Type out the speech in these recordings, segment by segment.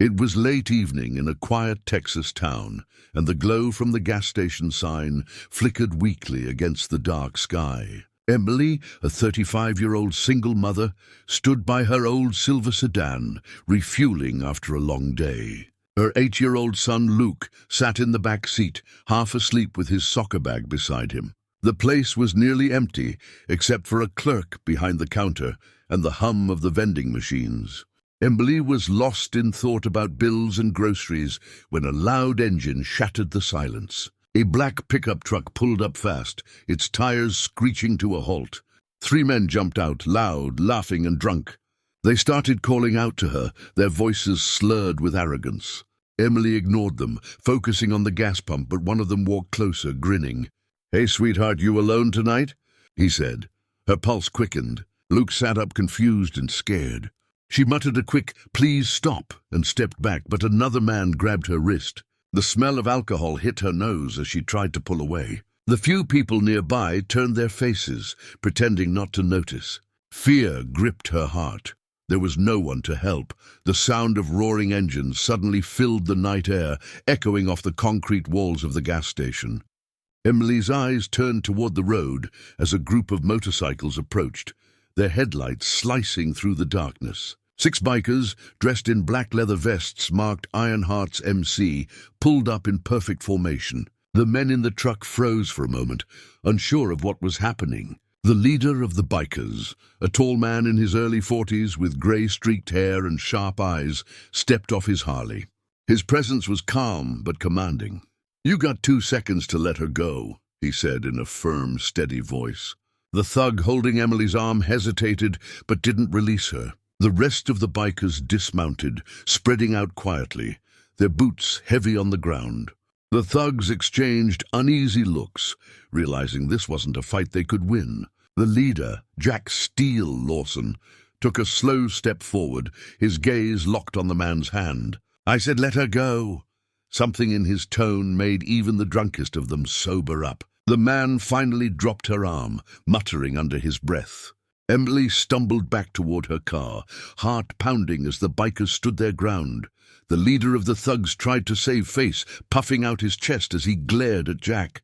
It was late evening in a quiet Texas town, and the glow from the gas station sign flickered weakly against the dark sky. Emily, a 35-year-old single mother, stood by her old silver sedan, refueling after a long day. Her 8-year-old son, Luke, sat in the back seat, half asleep with his soccer bag beside him. The place was nearly empty, except for a clerk behind the counter and the hum of the vending machines. Emily was lost in thought about bills and groceries when a loud engine shattered the silence. A black pickup truck pulled up fast, its tires screeching to a halt. 3 men jumped out, loud, laughing and drunk. They started calling out to her, their voices slurred with arrogance. Emily ignored them, focusing on the gas pump, but one of them walked closer, grinning. "Hey, sweetheart, you alone tonight?" he said. Her pulse quickened. Luke sat up confused and scared. She muttered a quick, "Please stop," and stepped back, but another man grabbed her wrist. The smell of alcohol hit her nose as she tried to pull away. The few people nearby turned their faces, pretending not to notice. Fear gripped her heart. There was no one to help. The sound of roaring engines suddenly filled the night air, echoing off the concrete walls of the gas station. Emily's eyes turned toward the road as a group of motorcycles approached, their headlights slicing through the darkness. 6 bikers, dressed in black leather vests marked Ironheart's MC, pulled up in perfect formation. The men in the truck froze for a moment, unsure of what was happening. The leader of the bikers, a tall man in his early 40s with grey-streaked hair and sharp eyes, stepped off his Harley. His presence was calm but commanding. "You got 2 seconds to let her go," he said in a firm, steady voice. The thug holding Emily's arm hesitated but didn't release her. The rest of the bikers dismounted, spreading out quietly, their boots heavy on the ground. The thugs exchanged uneasy looks, realizing this wasn't a fight they could win. The leader, Jack Steele Lawson, took a slow step forward, his gaze locked on the man's hand. "I said let her go." Something in his tone made even the drunkest of them sober up. The man finally dropped her arm, muttering under his breath. Emily stumbled back toward her car, heart pounding as the bikers stood their ground. The leader of the thugs tried to save face, puffing out his chest as he glared at Jack.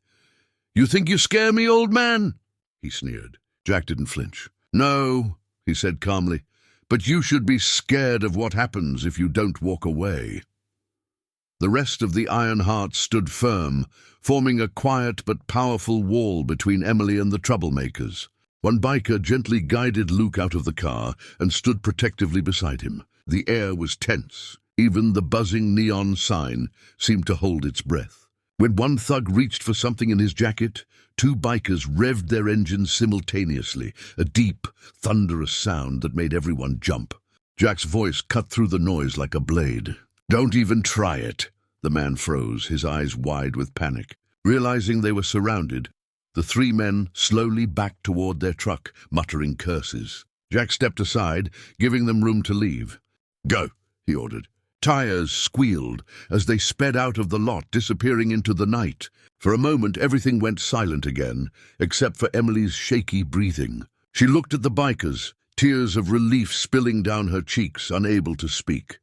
"You think you scare me, old man?" he sneered. Jack didn't flinch. "No," he said calmly, "but you should be scared of what happens if you don't walk away." The rest of the Ironhearts stood firm, forming a quiet but powerful wall between Emily and the troublemakers. One biker gently guided Luke out of the car and stood protectively beside him. The air was tense. Even the buzzing neon sign seemed to hold its breath. When one thug reached for something in his jacket, 2 bikers revved their engines simultaneously, a deep, thunderous sound that made everyone jump. Jack's voice cut through the noise like a blade. "Don't even try it." The man froze, his eyes wide with panic. Realizing they were surrounded, the 3 men slowly backed toward their truck, muttering curses. Jack stepped aside, giving them room to leave. "Go," he ordered. Tires squealed as they sped out of the lot, disappearing into the night. For a moment, everything went silent again, except for Emily's shaky breathing. She looked at the bikers, tears of relief spilling down her cheeks, unable to speak.